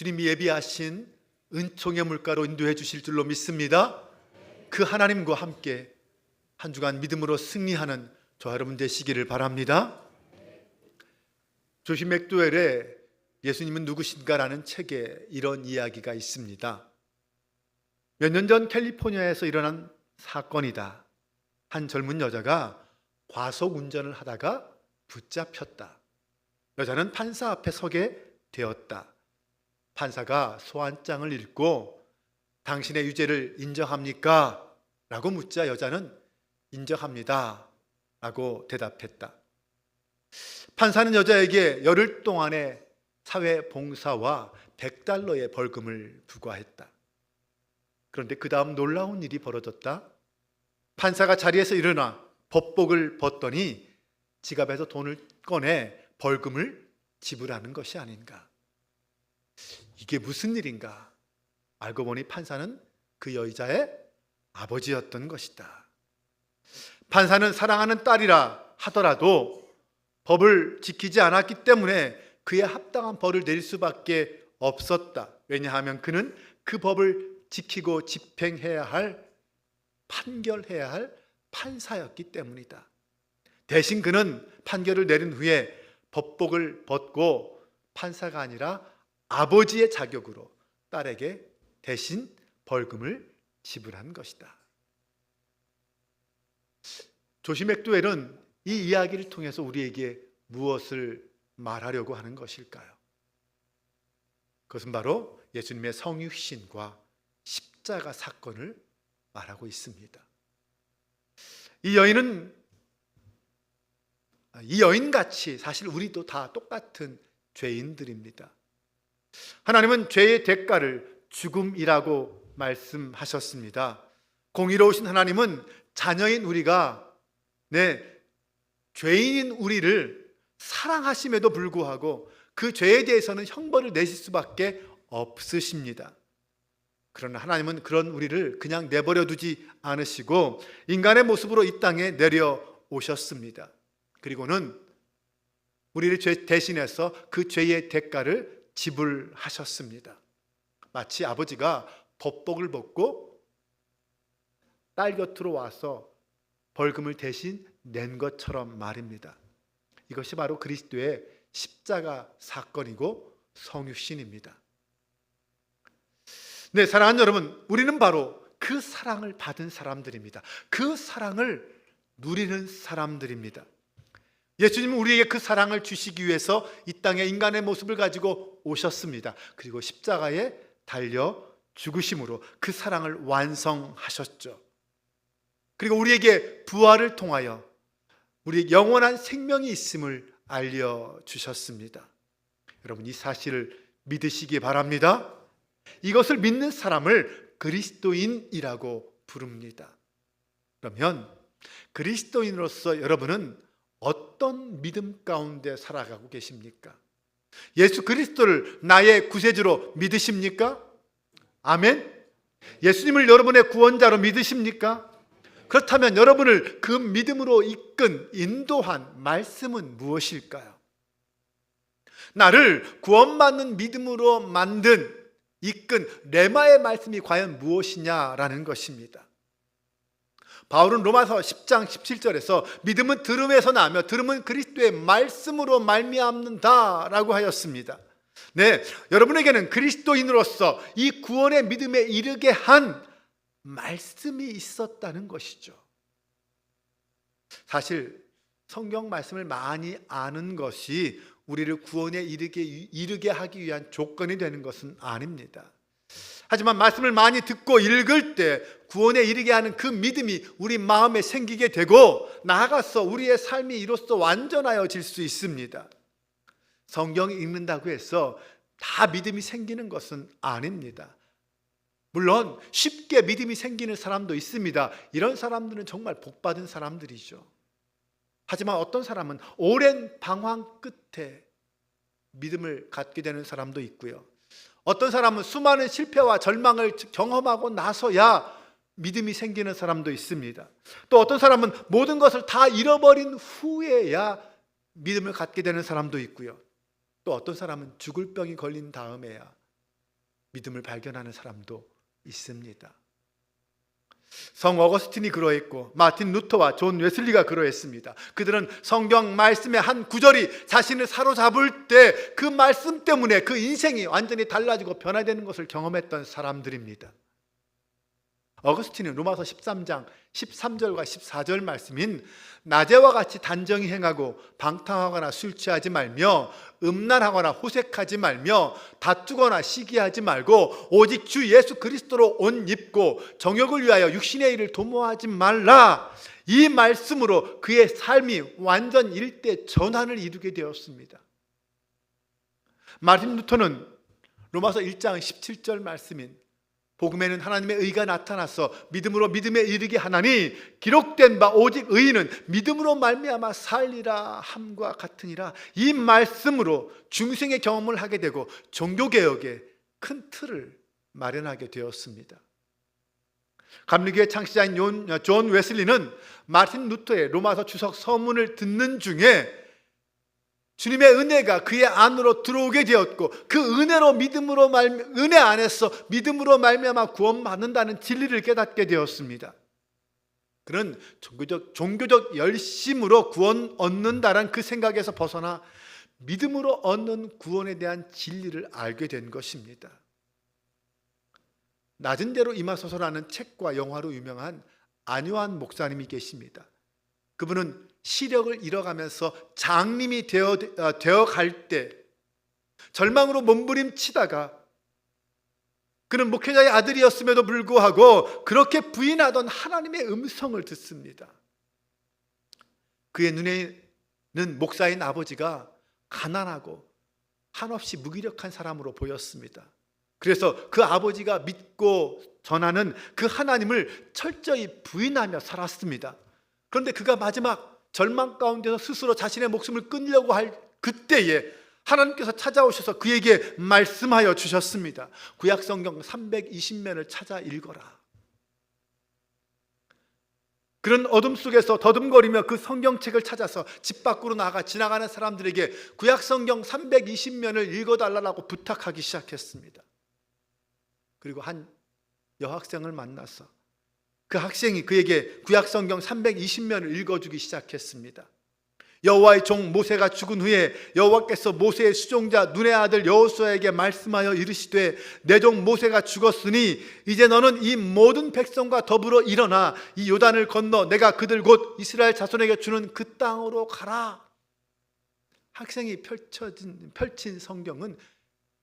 주님이 예비하신 은총의 물가로 인도해 주실 줄로 믿습니다. 그 하나님과 함께 한 주간 믿음으로 승리하는 저와 여러분 되시기를 바랍니다. 조시 맥도웰의 예수님은 누구신가라는 책에 이런 이야기가 있습니다. 몇 년 전 캘리포니아에서 일어난 사건이다. 한 젊은 여자가 과속 운전을 하다가 붙잡혔다. 여자는 판사 앞에 서게 되었다. 판사가 소환장을 읽고 당신의 유죄를 인정합니까? 라고 묻자 여자는 인정합니다 라고 대답했다. 판사는 여자에게 열흘 동안의 사회봉사와 $100의 벌금을 부과했다. 그런데 그 다음 놀라운 일이 벌어졌다. 판사가 자리에서 일어나 법복을 벗더니 지갑에서 돈을 꺼내 벌금을 지불하는 것이 아닌가. 이게 무슨 일인가? 알고 보니 판사는 그 여자의 아버지였던 것이다. 판사는 사랑하는 딸이라 하더라도 법을 지키지 않았기 때문에 그에 합당한 벌을 내릴 수밖에 없었다. 왜냐하면 그는 그 법을 지키고 집행해야 할, 판결해야 할 판사였기 때문이다. 대신 그는 판결을 내린 후에 법복을 벗고 판사가 아니라 아버지의 자격으로 딸에게 대신 벌금을 지불한 것이다. 조시 맥도웰은 이 이야기를 통해서 우리에게 무엇을 말하려고 하는 것일까요? 그것은 바로 예수님의 성육신과 십자가 사건을 말하고 있습니다. 이 여인같이 사실 우리도 다 똑같은 죄인들입니다. 하나님은 죄의 대가를 죽음이라고 말씀하셨습니다. 공의로우신 하나님은 자녀인 우리가 죄인인 우리를 사랑하심에도 불구하고 그 죄에 대해서는 형벌을 내실 수밖에 없으십니다. 그러나 하나님은 그런 우리를 그냥 내버려 두지 않으시고 인간의 모습으로 이 땅에 내려오셨습니다. 그리고는 우리를 죄 대신해서 그 죄의 대가를 지불하셨습니다. 마치 아버지가 법복을 벗고 딸 곁으로 와서 벌금을 대신 낸 것처럼 말입니다. 이것이 바로 그리스도의 십자가 사건이고 성육신입니다. 네, 사랑하는 여러분, 우리는 바로 그 사랑을 받은 사람들입니다. 그 사랑을 누리는 사람들입니다. 예수님은 우리에게 그 사랑을 주시기 위해서 이 땅에 인간의 모습을 가지고 오셨습니다. 그리고 십자가에 달려 죽으심으로 그 사랑을 완성하셨죠. 그리고 우리에게 부활을 통하여 우리 영원한 생명이 있음을 알려주셨습니다. 여러분, 이 사실을 믿으시기 바랍니다. 이것을 믿는 사람을 그리스도인이라고 부릅니다. 그러면 그리스도인으로서 여러분은 어떤 믿음 가운데 살아가고 계십니까? 예수 그리스도를 나의 구세주로 믿으십니까? 아멘? 예수님을 여러분의 구원자로 믿으십니까? 그렇다면 여러분을 그 믿음으로 이끈, 인도한 말씀은 무엇일까요? 나를 구원받는 믿음으로 만든, 이끈 레마의 말씀이 과연 무엇이냐라는 것입니다. 바울은 로마서 10장 17절에서 믿음은 들음에서 나며 들음은 그리스도의 말씀으로 말미암는다라고 하였습니다. 네, 여러분에게는 그리스도인으로서 이 구원의 믿음에 이르게 한 말씀이 있었다는 것이죠. 사실 성경 말씀을 많이 아는 것이 우리를 구원에 이르게 하기 위한 조건이 되는 것은 아닙니다. 하지만 말씀을 많이 듣고 읽을 때 구원에 이르게 하는 그 믿음이 우리 마음에 생기게 되고 나아가서 우리의 삶이 이로써 완전하여질 수 있습니다. 성경 읽는다고 해서 다 믿음이 생기는 것은 아닙니다. 물론 쉽게 믿음이 생기는 사람도 있습니다. 이런 사람들은 정말 복받은 사람들이죠. 하지만 어떤 사람은 오랜 방황 끝에 믿음을 갖게 되는 사람도 있고요. 어떤 사람은 수많은 실패와 절망을 경험하고 나서야 믿음이 생기는 사람도 있습니다. 또 어떤 사람은 모든 것을 다 잃어버린 후에야 믿음을 갖게 되는 사람도 있고요. 또 어떤 사람은 죽을 병이 걸린 다음에야 믿음을 발견하는 사람도 있습니다. 성 어거스틴이 그러했고 마틴 루터와 존 웨슬리가 그러했습니다. 그들은 성경 말씀의 한 구절이 자신을 사로잡을 때 그 말씀 때문에 그 인생이 완전히 달라지고 변화되는 것을 경험했던 사람들입니다. 어거스틴은 로마서 13장 13절과 14절 말씀인 낮에와 같이 단정히 행하고 방탕하거나 술 취하지 말며 음란하거나 호색하지 말며 다투거나 시기하지 말고 오직 주 예수 그리스도로 옷 입고 정욕을 위하여 육신의 일을 도모하지 말라. 이 말씀으로 그의 삶이 완전 일대 전환을 이루게 되었습니다. 마틴 루터는 로마서 1장 17절 말씀인 복음에는 하나님의 의가 나타나서 믿음으로 믿음에 이르게 하나니 기록된 바 오직 의인은 믿음으로 말미암아 살리라 함과 같으니라. 이 말씀으로 중생의 경험을 하게 되고 종교개혁의 큰 틀을 마련하게 되었습니다. 감리교의 창시자인 존 웨슬리는 마틴 루터의 로마서 주석 서문을 듣는 중에 주님의 은혜가 그의 안으로 들어오게 되었고 그 은혜로 은혜 안에서 믿음으로 말미암아 구원받는다는 진리를 깨닫게 되었습니다. 그는 종교적 열심으로 구원 얻는다는 그 생각에서 벗어나 믿음으로 얻는 구원에 대한 진리를 알게 된 것입니다. 낮은 대로 임하소서라는 책과 영화로 유명한 안요한 목사님이 계십니다. 그분은 시력을 잃어가면서 장님이 되어갈 때 절망으로 몸부림치다가 그는 목회자의 아들이었음에도 불구하고 그렇게 부인하던 하나님의 음성을 듣습니다. 그의 눈에는 목사인 아버지가 가난하고 한없이 무기력한 사람으로 보였습니다. 그래서 그 아버지가 믿고 전하는 그 하나님을 철저히 부인하며 살았습니다. 그런데 그가 마지막 절망 가운데서 스스로 자신의 목숨을 끊으려고 할 그때에 하나님께서 찾아오셔서 그에게 말씀하여 주셨습니다. 구약성경 320면을 찾아 읽어라. 그런 어둠 속에서 더듬거리며 그 성경책을 찾아서 집 밖으로 나가 지나가는 사람들에게 구약성경 320면을 읽어달라고 부탁하기 시작했습니다. 그리고 한 여학생을 만나서 그 학생이 그에게 구약성경 320면을 읽어주기 시작했습니다. 여호와의 종 모세가 죽은 후에 여호와께서 모세의 수종자 눈의 아들 여호수아에게 말씀하여 이르시되 내 종 모세가 죽었으니 이제 너는 이 모든 백성과 더불어 일어나 이 요단을 건너 내가 그들 곧 이스라엘 자손에게 주는 그 땅으로 가라. 학생이 펼친 성경은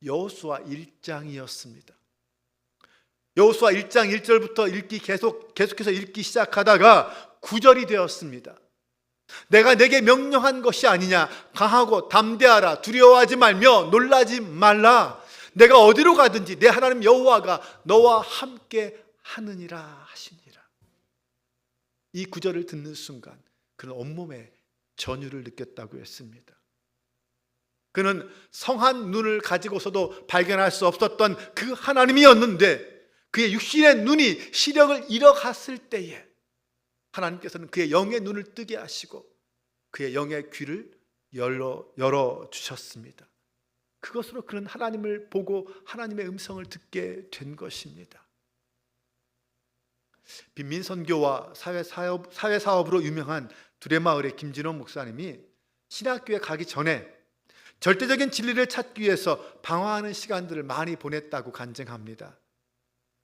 여호수아 1장이었습니다. 여호수아 1장 1절부터 계속해서 읽기 시작하다가 9절이 되었습니다. 내가 내게 명령한 것이 아니냐 강하고 담대하라 두려워하지 말며 놀라지 말라 내가 어디로 가든지 내 하나님 여호와가 너와 함께 하느니라 하시니라. 이 9절을 듣는 순간 그는 온몸에 전율을 느꼈다고 했습니다. 그는 성한 눈을 가지고서도 발견할 수 없었던 그 하나님이었는데 그의 육신의 눈이 시력을 잃어갔을 때에 하나님께서는 그의 영의 눈을 뜨게 하시고 그의 영의 귀를 열어 주셨습니다. 그것으로 그는 하나님을 보고 하나님의 음성을 듣게 된 것입니다. 빈민선교와 사회사업으로 유명한 두레마을의 김진원 목사님이 신학교에 가기 전에 절대적인 진리를 찾기 위해서 방황하는 시간들을 많이 보냈다고 간증합니다.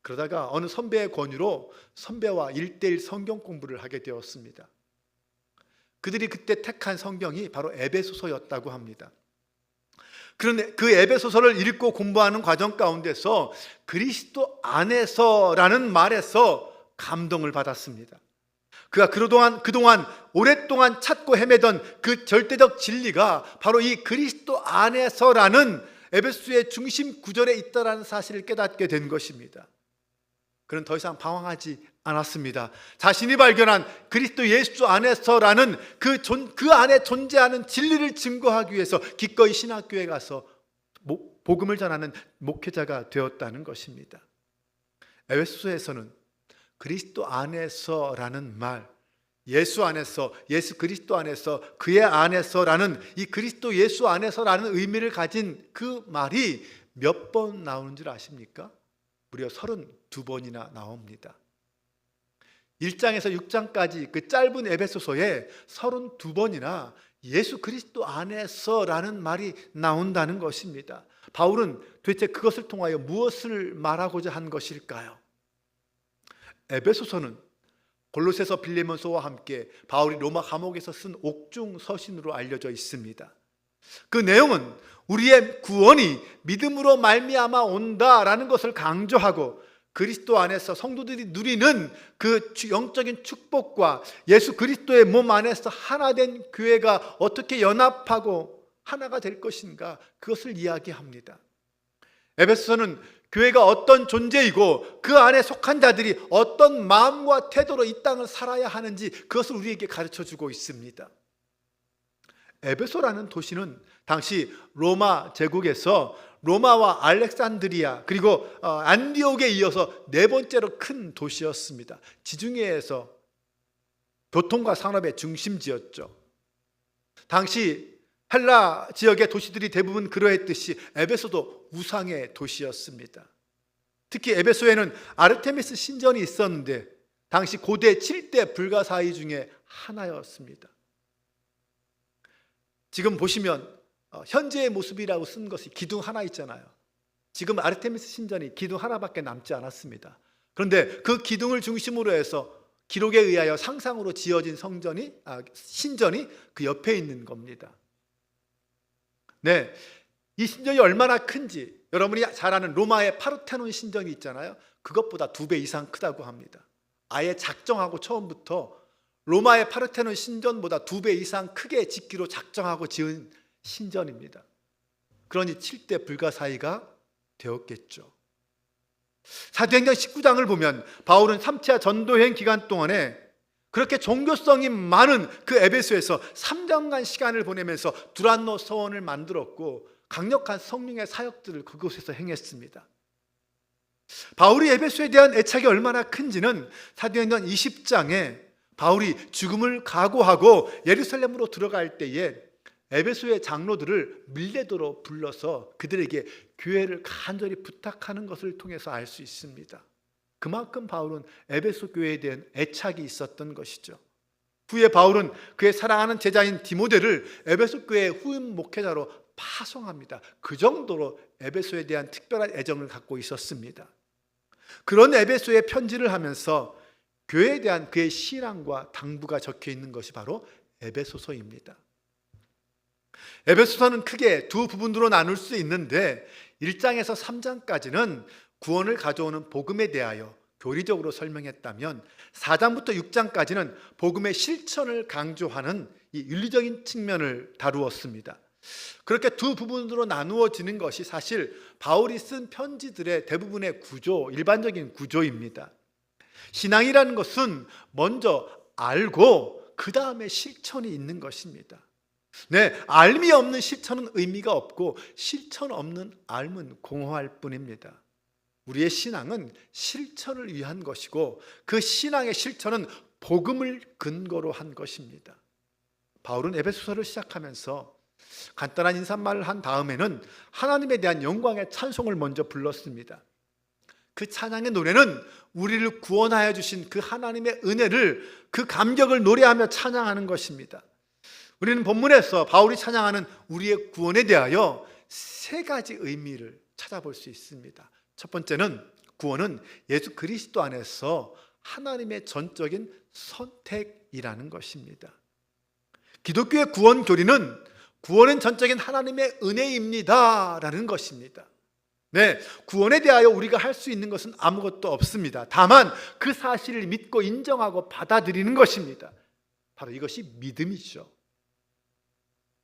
그러다가 어느 선배의 권유로 선배와 1:1 성경 공부를 하게 되었습니다. 그들이 그때 택한 성경이 바로 에베소서였다고 합니다. 그런데 그 에베소서를 읽고 공부하는 과정 가운데서 그리스도 안에서라는 말에서 감동을 받았습니다. 그가 그동안 오랫동안 찾고 헤매던 그 절대적 진리가 바로 이 그리스도 안에서라는 에베소의 중심 구절에 있다라는 사실을 깨닫게 된 것입니다. 그는 더 이상 방황하지 않았습니다. 자신이 발견한 그리스도 예수 안에서라는 그 안에 존재하는 진리를 증거하기 위해서 기꺼이 신학교에 가서 복음을 전하는 목회자가 되었다는 것입니다. 에베소서에서는 그리스도 안에서라는 말, 예수 안에서, 예수 그리스도 안에서, 그의 안에서라는 이 그리스도 예수 안에서라는 의미를 가진 그 말이 몇 번 나오는 줄 아십니까? 무려 32번이나 나옵니다. 1장에서 6장까지 그 짧은 에베소서에 32번이나 예수 그리스도 안에서라는 말이 나온다는 것입니다. 바울은 도대체 그것을 통하여 무엇을 말하고자 한 것일까요? 에베소서는 골로새서, 빌레몬서와 함께 바울이 로마 감옥에서 쓴 옥중 서신으로 알려져 있습니다. 그 내용은 우리의 구원이 믿음으로 말미암아 온다라는 것을 강조하고 그리스도 안에서 성도들이 누리는 그 영적인 축복과 예수 그리스도의 몸 안에서 하나 된 교회가 어떻게 연합하고 하나가 될 것인가, 그것을 이야기합니다. 에베소서는 교회가 어떤 존재이고 그 안에 속한 자들이 어떤 마음과 태도로 이 땅을 살아야 하는지 그것을 우리에게 가르쳐주고 있습니다. 에베소라는 도시는 당시 로마 제국에서 로마와 알렉산드리아 그리고 안디옥에 이어서 네 번째로 큰 도시였습니다. 지중해에서 교통과 산업의 중심지였죠. 당시 헬라 지역의 도시들이 대부분 그러했듯이 에베소도 우상의 도시였습니다. 특히 에베소에는 아르테미스 신전이 있었는데 당시 고대 7대 불가사의 중에 하나였습니다. 지금 보시면 현재의 모습이라고 쓴 것이 기둥 하나 있잖아요. 지금 아르테미스 신전이 기둥 하나밖에 남지 않았습니다. 그런데 그 기둥을 중심으로 해서 기록에 의하여 상상으로 지어진 신전이 그 옆에 있는 겁니다. 네, 이 신전이 얼마나 큰지 여러분이 잘 아는 로마의 파르테논 신전이 있잖아요. 그것보다 2배 이상 크다고 합니다. 아예 작정하고 처음부터 로마의 파르테논 신전보다 2배 이상 크게 짓기로 작정하고 지은 신전입니다. 그러니 7대 불가사의가 되었겠죠. 사도행전 19장을 보면 바울은 3차 전도여행 기간 동안에 그렇게 종교성이 많은 그 에베소에서 3년간 시간을 보내면서 두란노 서원을 만들었고 강력한 성령의 사역들을 그곳에서 행했습니다. 바울이 에베소에 대한 애착이 얼마나 큰지는 사도행전 20장에 바울이 죽음을 각오하고 예루살렘으로 들어갈 때에 에베소의 장로들을 밀레도로 불러서 그들에게 교회를 간절히 부탁하는 것을 통해서 알 수 있습니다. 그만큼 바울은 에베소 교회에 대한 애착이 있었던 것이죠. 후에 바울은 그의 사랑하는 제자인 디모데를 에베소 교회의 후임 목회자로 파송합니다. 그 정도로 에베소에 대한 특별한 애정을 갖고 있었습니다. 그런 에베소에 편지를 하면서 교회에 대한 그의 신앙과 당부가 적혀 있는 것이 바로 에베소서입니다. 에베소서는 크게 두 부분으로 나눌 수 있는데 1장에서 3장까지는 구원을 가져오는 복음에 대하여 교리적으로 설명했다면 4장부터 6장까지는 복음의 실천을 강조하는 이 윤리적인 측면을 다루었습니다. 그렇게 두 부분으로 나누어지는 것이 사실 바울이 쓴 편지들의 대부분의 구조, 일반적인 구조입니다. 신앙이라는 것은 먼저 알고 그 다음에 실천이 있는 것입니다. 네, 알미 없는 실천은 의미가 없고 실천 없는 알은 공허할 뿐입니다. 우리의 신앙은 실천을 위한 것이고 그 신앙의 실천은 복음을 근거로 한 것입니다. 바울은 에베소서를 시작하면서 간단한 인사말을 한 다음에는 하나님에 대한 영광의 찬송을 먼저 불렀습니다. 그 찬양의 노래는 우리를 구원하여 주신 그 하나님의 은혜를, 그 감격을 노래하며 찬양하는 것입니다. 우리는 본문에서 바울이 찬양하는 우리의 구원에 대하여 세 가지 의미를 찾아볼 수 있습니다. 첫 번째는 구원은 예수 그리스도 안에서 하나님의 전적인 선택이라는 것입니다. 기독교의 구원 교리는 구원은 전적인 하나님의 은혜입니다 라는 것입니다. 네, 구원에 대하여 우리가 할 수 있는 것은 아무것도 없습니다. 다만 그 사실을 믿고 인정하고 받아들이는 것입니다. 바로 이것이 믿음이죠.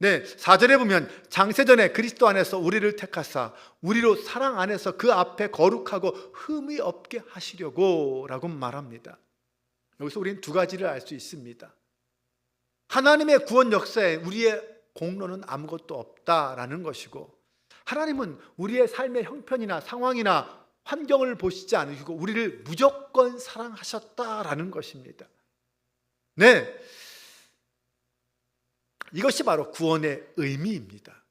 네, 4절에 보면 장세전에 그리스도 안에서 우리를 택하사 우리로 사랑 안에서 그 앞에 거룩하고 흠이 없게 하시려고 라고 말합니다. 여기서 우리는 두 가지를 알 수 있습니다. 하나님의 구원 역사에 우리의 공로는 아무것도 없다라는 것이고, 하나님은 우리의 삶의 형편이나 상황이나 환경을 보시지 않으시고 우리를 무조건 사랑하셨다라는 것입니다. 네, 이것이 바로 구원의 의미입니다.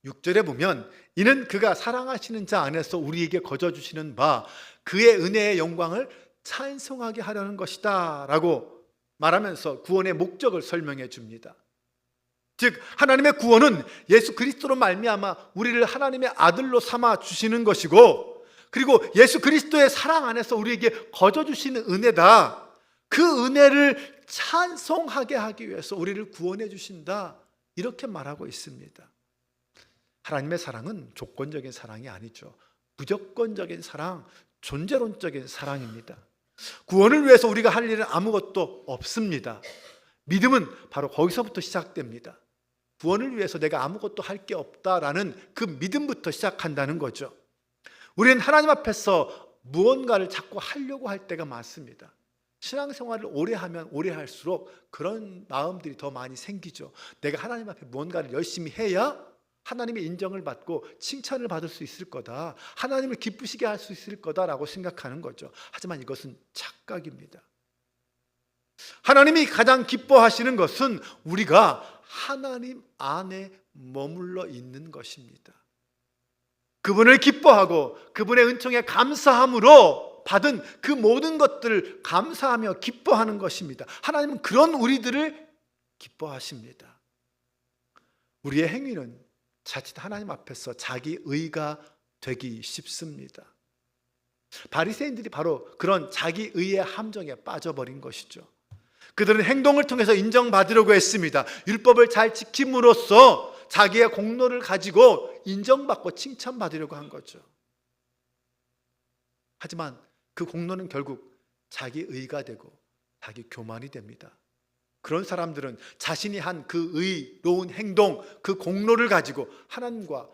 6절에 보면 이는 그가 사랑하시는 자 안에서 우리에게 거저 주시는 바 그의 은혜의 영광을 찬송하게 하려는 것이다 라고 말하면서 구원의 목적을 설명해 줍니다. 즉 하나님의 구원은 예수 그리스도로 말미암아 우리를 하나님의 아들로 삼아 주시는 것이고, 그리고 예수 그리스도의 사랑 안에서 우리에게 거저 주시는 은혜다. 그 은혜를 찬송하게 하기 위해서 우리를 구원해 주신다, 이렇게 말하고 있습니다. 하나님의 사랑은 조건적인 사랑이 아니죠. 무조건적인 사랑, 존재론적인 사랑입니다. 구원을 위해서 우리가 할 일은 아무것도 없습니다. 믿음은 바로 거기서부터 시작됩니다. 구원을 위해서 내가 아무것도 할 게 없다라는 그 믿음부터 시작한다는 거죠. 우리는 하나님 앞에서 무언가를 자꾸 하려고 할 때가 많습니다. 신앙생활을 오래 하면 오래 할수록 그런 마음들이 더 많이 생기죠. 내가 하나님 앞에 무언가를 열심히 해야 하나님의 인정을 받고 칭찬을 받을 수 있을 거다, 하나님을 기쁘시게 할 수 있을 거다라고 생각하는 거죠. 하지만 이것은 착각입니다. 하나님이 가장 기뻐하시는 것은 우리가 하나님 안에 머물러 있는 것입니다. 그분을 기뻐하고 그분의 은총에 감사함으로 받은 그 모든 것들을 감사하며 기뻐하는 것입니다. 하나님은 그런 우리들을 기뻐하십니다. 우리의 행위는 자칫 하나님 앞에서 자기 의가 되기 쉽습니다. 바리새인들이 바로 그런 자기 의의 함정에 빠져버린 것이죠. 그들은 행동을 통해서 인정받으려고 했습니다. 율법을 잘 지킴으로써 자기의 공로를 가지고 인정받고 칭찬받으려고 한 거죠. 하지만 그 공로는 결국 자기 의가 되고 자기 교만이 됩니다. 그런 사람들은 자신이 한 그 의로운 행동, 그 공로를 가지고 하나님과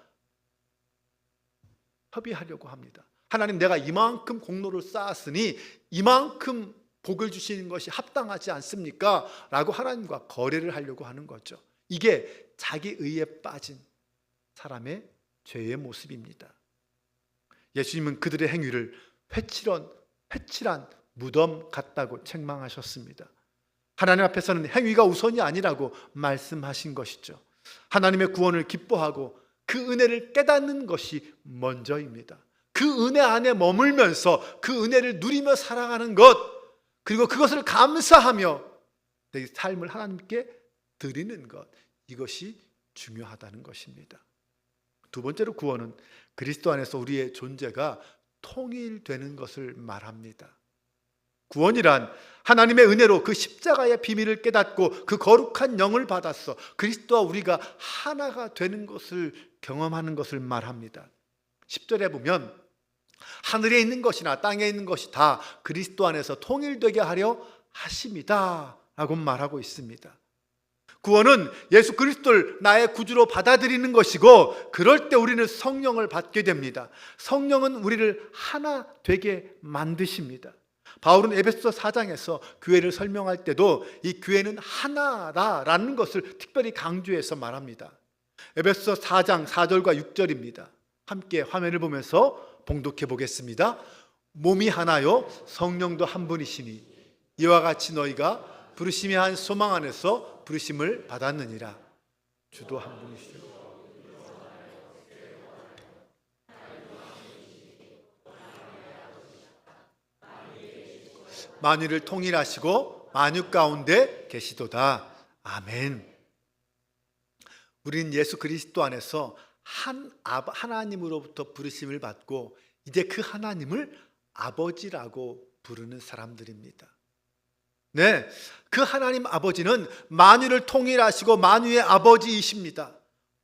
협의하려고 합니다. 하나님, 내가 이만큼 공로를 쌓았으니 이만큼 복을 주시는 것이 합당하지 않습니까? 라고 하나님과 거래를 하려고 하는 거죠. 이게 자기 의에 빠진 사람의 죄의 모습입니다. 예수님은 그들의 행위를 회칠한 무덤 같다고 책망하셨습니다. 하나님 앞에서는 행위가 우선이 아니라고 말씀하신 것이죠. 하나님의 구원을 기뻐하고 그 은혜를 깨닫는 것이 먼저입니다. 그 은혜 안에 머물면서 그 은혜를 누리며 살아가는 것, 그리고 그것을 감사하며 내 삶을 하나님께 드리는 것, 이것이 중요하다는 것입니다. 두 번째로 구원은 그리스도 안에서 우리의 존재가 통일되는 것을 말합니다. 구원이란 하나님의 은혜로 그 십자가의 비밀을 깨닫고 그 거룩한 영을 받았어 그리스도와 우리가 하나가 되는 것을 경험하는 것을 말합니다. 10절에 보면 하늘에 있는 것이나 땅에 있는 것이 다 그리스도 안에서 통일되게 하려 하심이다 라고 말하고 있습니다. 구원은 예수 그리스도를 나의 구주로 받아들이는 것이고, 그럴 때 우리는 성령을 받게 됩니다. 성령은 우리를 하나 되게 만드십니다. 바울은 에베소 4장에서 교회를 설명할 때도 이 교회는 하나라는 것을 특별히 강조해서 말합니다. 에베소 4장 4절과 6절입니다. 함께 화면을 보면서 봉독해 보겠습니다. 몸이 하나요 성령도 한 분이시니 이와 같이 너희가 부르심이 한 소망 안에서 부르심을 받았느니라. 주도 한 분이시죠. 만유를 통일하시고 만유 가운데 계시도다. 아멘. 우리는 예수 그리스도 안에서 하나님으로부터 부르심을 받고 이제 그 하나님을 아버지라고 부르는 사람들입니다. 네, 그 하나님 아버지는 만유를 통일하시고 만유의 아버지이십니다.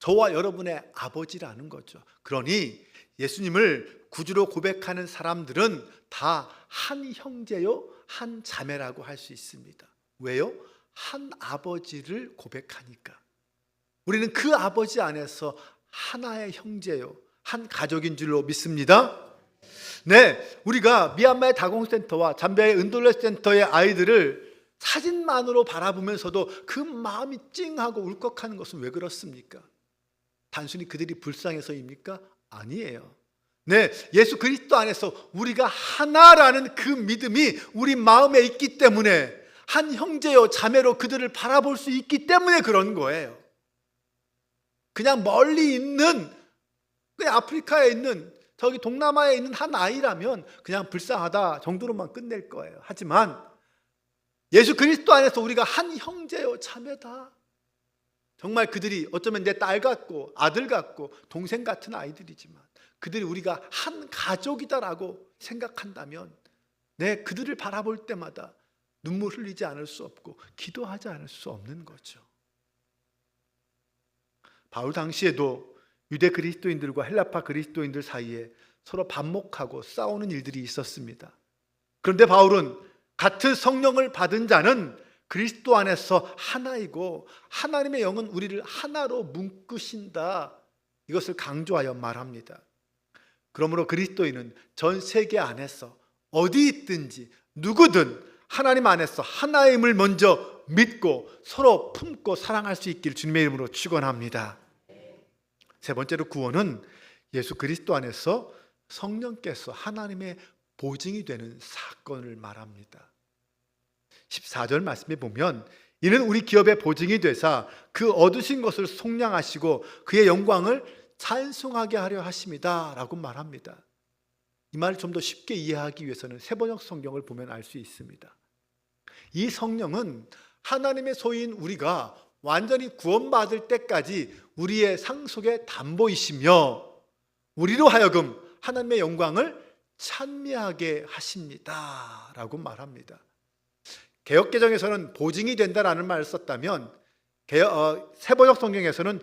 저와 여러분의 아버지라는 거죠. 그러니 예수님을 구주로 고백하는 사람들은 다 한 형제요 한 자매라고 할 수 있습니다. 왜요? 한 아버지를 고백하니까. 우리는 그 아버지 안에서 하나의 형제요 한 가족인 줄로 믿습니다. 네, 우리가 미얀마의 다공센터와 잠비아의 은돌레센터의 아이들을 사진만으로 바라보면서도 그 마음이 찡하고 울컥하는 것은 왜 그렇습니까? 단순히 그들이 불쌍해서입니까? 아니에요. 네, 예수 그리스도 안에서 우리가 하나라는 그 믿음이 우리 마음에 있기 때문에, 한 형제요 자매로 그들을 바라볼 수 있기 때문에 그런 거예요. 그냥 멀리 있는 그냥 아프리카에 있는, 저기 동남아에 있는 한 아이라면 그냥 불쌍하다 정도로만 끝낼 거예요. 하지만 예수 그리스도 안에서 우리가 한 형제요 자매다. 정말 그들이 어쩌면 내 딸 같고 아들 같고 동생 같은 아이들이지만 그들이 우리가 한 가족이다라고 생각한다면 그들을 바라볼 때마다 눈물 흘리지 않을 수 없고 기도하지 않을 수 없는 거죠. 바울 당시에도 유대 그리스도인들과 헬라파 그리스도인들 사이에 서로 반목하고 싸우는 일들이 있었습니다. 그런데 바울은 같은 성령을 받은 자는 그리스도 안에서 하나이고 하나님의 영은 우리를 하나로 묶으신다, 이것을 강조하여 말합니다. 그러므로 그리스도인은 전 세계 안에서 어디 있든지 누구든 하나님 안에서 하나임을 먼저 믿고 서로 품고 사랑할 수 있길 주님의 이름으로 축원합니다. 세 번째로 구원은 예수 그리스도 안에서 성령께서 하나님의 보증이 되는 사건을 말합니다. 14절 말씀에 보면 이는 우리 기업의 보증이 되사 그 얻으신 것을 속량하시고 그의 영광을 찬송하게 하려 하심이다 라고 말합니다. 이 말을 좀 더 쉽게 이해하기 위해서는 세번역 성경을 보면 알 수 있습니다. 이 성령은 하나님의 소유인 우리가 완전히 구원받을 때까지 우리의 상속의 담보이시며 우리로 하여금 하나님의 영광을 찬미하게 하십니다 라고 말합니다. 개역개정에서는 보증이 된다라는 말을 썼다면 세번역 성경에서는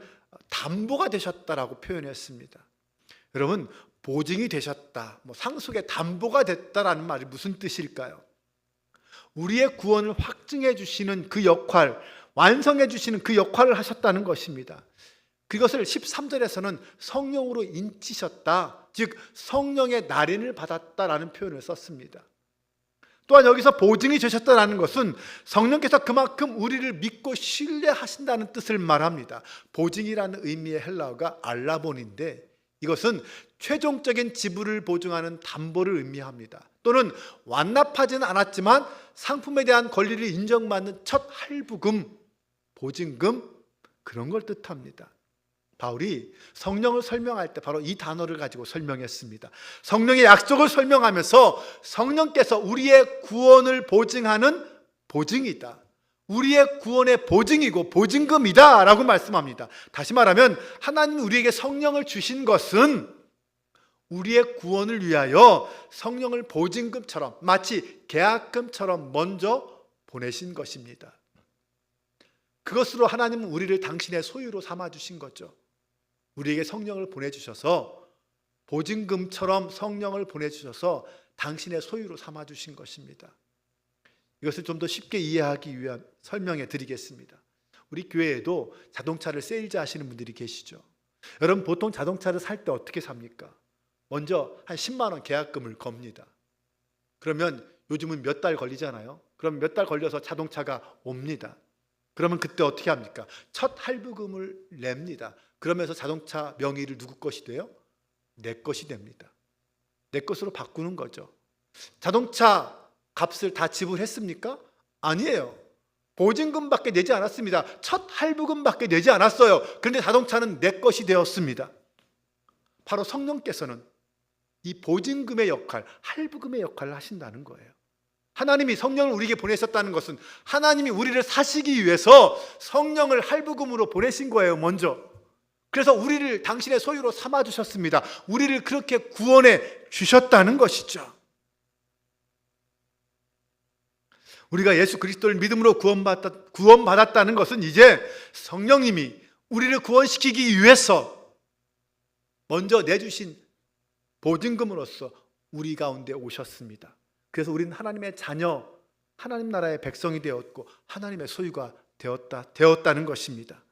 담보가 되셨다라고 표현했습니다. 여러분, 보증이 되셨다, 상속의 담보가 됐다라는 말이 무슨 뜻일까요? 우리의 구원을 확증해 주시는 그 역할, 완성해 주시는 그 역할을 하셨다는 것입니다. 그것을 13절에서는 성령으로 인치셨다, 즉 성령의 날인을 받았다라는 표현을 썼습니다. 또한 여기서 보증이 되셨다는 것은 성령께서 그만큼 우리를 믿고 신뢰하신다는 뜻을 말합니다. 보증이라는 의미의 헬라어가 알라본인데 이것은 최종적인 지불을 보증하는 담보를 의미합니다. 또는 완납하지는 않았지만 상품에 대한 권리를 인정받는 첫 할부금, 보증금, 그런 걸 뜻합니다. 바울이 성령을 설명할 때 바로 이 단어를 가지고 설명했습니다. 성령의 약속을 설명하면서 성령께서 우리의 구원을 보증하는 보증이다, 우리의 구원의 보증이고 보증금이다 라고 말씀합니다. 다시 말하면 하나님이 우리에게 성령을 주신 것은 우리의 구원을 위하여 성령을 보증금처럼, 마치 계약금처럼 먼저 보내신 것입니다. 그것으로 하나님은 우리를 당신의 소유로 삼아주신 거죠. 우리에게 성령을 보내주셔서, 보증금처럼 성령을 보내주셔서 당신의 소유로 삼아주신 것입니다. 이것을 좀 더 쉽게 이해하기 위한 설명해 드리겠습니다. 우리 교회에도 자동차를 세일즈 하시는 분들이 계시죠. 여러분, 보통 자동차를 살 때 어떻게 삽니까? 먼저 한 10만 원 계약금을 겁니다. 그러면 요즘은 몇 달 걸리잖아요. 그럼 몇 달 걸려서 자동차가 옵니다. 그러면 그때 어떻게 합니까? 첫 할부금을 냅니다. 그러면서 자동차 명의를 누구 것이 돼요? 내 것이 됩니다. 내 것으로 바꾸는 거죠. 자동차 값을 다 지불했습니까? 아니에요. 보증금밖에 내지 않았습니다. 첫 할부금밖에 내지 않았어요. 그런데 자동차는 내 것이 되었습니다. 바로 성령께서는 이 보증금의 역할, 할부금의 역할을 하신다는 거예요. 하나님이 성령을 우리에게 보내셨다는 것은 하나님이 우리를 사시기 위해서 성령을 할부금으로 보내신 거예요, 먼저. 그래서 우리를 당신의 소유로 삼아주셨습니다. 우리를 그렇게 구원해 주셨다는 것이죠. 우리가 예수 그리스도를 믿음으로 구원받았다는 것은 이제 성령님이 우리를 구원시키기 위해서 먼저 내주신 보증금으로서 우리 가운데 오셨습니다. 그래서 우리는 하나님의 자녀, 하나님 나라의 백성이 되었고 하나님의 소유가 되었다는 것입니다.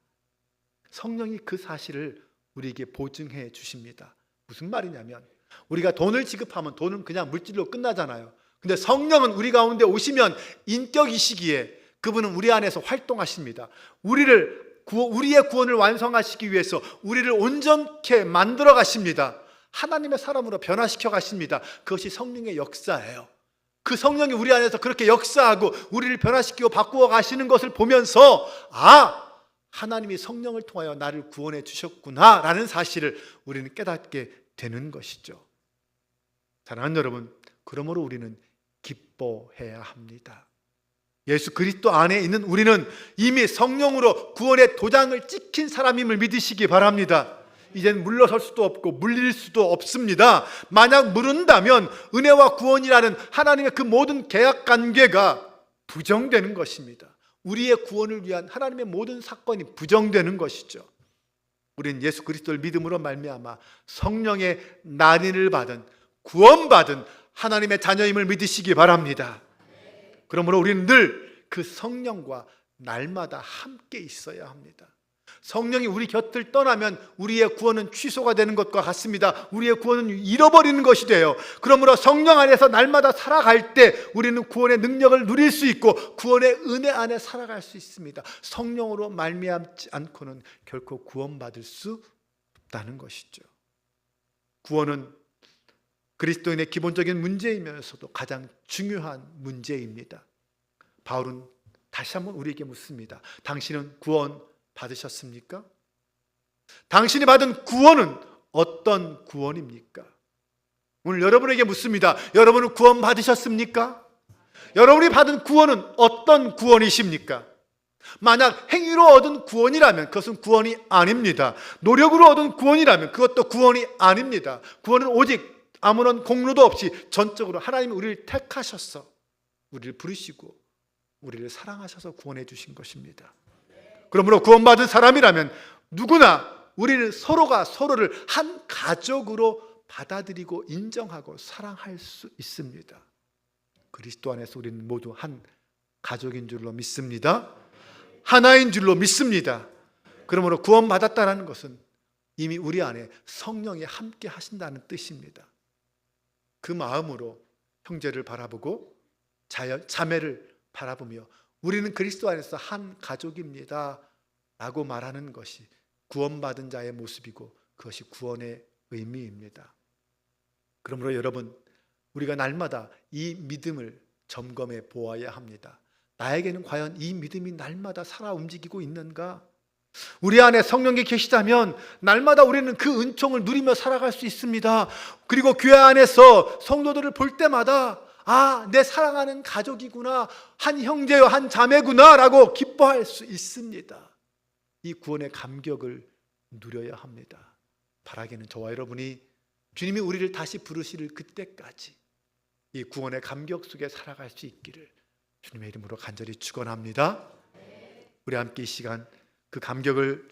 성령이 그 사실을 우리에게 보증해 주십니다. 무슨 말이냐면, 우리가 돈을 지급하면 돈은 그냥 물질로 끝나잖아요. 근데 성령은 우리 가운데 오시면 인격이시기에 그분은 우리 안에서 활동하십니다. 우리의 구원을 완성하시기 위해서 우리를 온전케 만들어 가십니다. 하나님의 사람으로 변화시켜 가십니다. 그것이 성령의 역사예요. 그 성령이 우리 안에서 그렇게 역사하고 우리를 변화시키고 바꾸어 가시는 것을 보면서, 하나님이 성령을 통하여 나를 구원해 주셨구나라는 사실을 우리는 깨닫게 되는 것이죠. 사랑하는 여러분, 그러므로 우리는 기뻐해야 합니다. 예수 그리스도 안에 있는 우리는 이미 성령으로 구원의 도장을 찍힌 사람임을 믿으시기 바랍니다. 이젠 물러설 수도 없고 물릴 수도 없습니다. 만약 물은다면 은혜와 구원이라는 하나님의 그 모든 계약 관계가 부정되는 것입니다. 우리의 구원을 위한 하나님의 모든 사건이 부정되는 것이죠. 우리는 예수 그리스도를 믿음으로 말미암아 성령의 난인을 받은, 구원받은 하나님의 자녀임을 믿으시기 바랍니다. 그러므로 우리는 늘 그 성령과 날마다 함께 있어야 합니다. 성령이 우리 곁을 떠나면 우리의 구원은 취소가 되는 것과 같습니다. 우리의 구원은 잃어버리는 것이 돼요. 그러므로 성령 안에서 날마다 살아갈 때 우리는 구원의 능력을 누릴 수 있고 구원의 은혜 안에 살아갈 수 있습니다. 성령으로 말미암지 않고는 결코 구원받을 수 없다는 것이죠. 구원은 그리스도인의 기본적인 문제이면서도 가장 중요한 문제입니다. 바울은 다시 한번 우리에게 묻습니다. 당신은 구원 받으셨습니까? 당신이 받은 구원은 어떤 구원입니까? 오늘 여러분에게 묻습니다. 여러분은 구원 받으셨습니까? 여러분이 받은 구원은 어떤 구원이십니까? 만약 행위로 얻은 구원이라면 그것은 구원이 아닙니다. 노력으로 얻은 구원이라면 그것도 구원이 아닙니다. 구원은 오직 아무런 공로도 없이 전적으로 하나님이 우리를 택하셔서 우리를 부르시고 우리를 사랑하셔서 구원해 주신 것입니다. 그러므로 구원받은 사람이라면 누구나 우리는 서로가 서로를 한 가족으로 받아들이고 인정하고 사랑할 수 있습니다. 그리스도 안에서 우리는 모두 한 가족인 줄로 믿습니다. 하나인 줄로 믿습니다. 그러므로 구원받았다는 것은 이미 우리 안에 성령이 함께 하신다는 뜻입니다. 그 마음으로 형제를 바라보고 자매를 바라보며 우리는 그리스도 안에서 한 가족입니다 라고 말하는 것이 구원받은 자의 모습이고 그것이 구원의 의미입니다. 그러므로 여러분, 우리가 날마다 이 믿음을 점검해 보아야 합니다. 나에게는 과연 이 믿음이 날마다 살아 움직이고 있는가? 우리 안에 성령이 계시다면 날마다 우리는 그 은총을 누리며 살아갈 수 있습니다. 그리고 교회 안에서 성도들을 볼 때마다 내 사랑하는 가족이구나, 한 형제요 한 자매구나 라고 기뻐할 수 있습니다. 이 구원의 감격을 누려야 합니다. 바라기는 저와 여러분이 주님이 우리를 다시 부르실 그때까지 이 구원의 감격 속에 살아갈 수 있기를 주님의 이름으로 간절히 축원합니다. 우리 함께 이 시간 그 감격을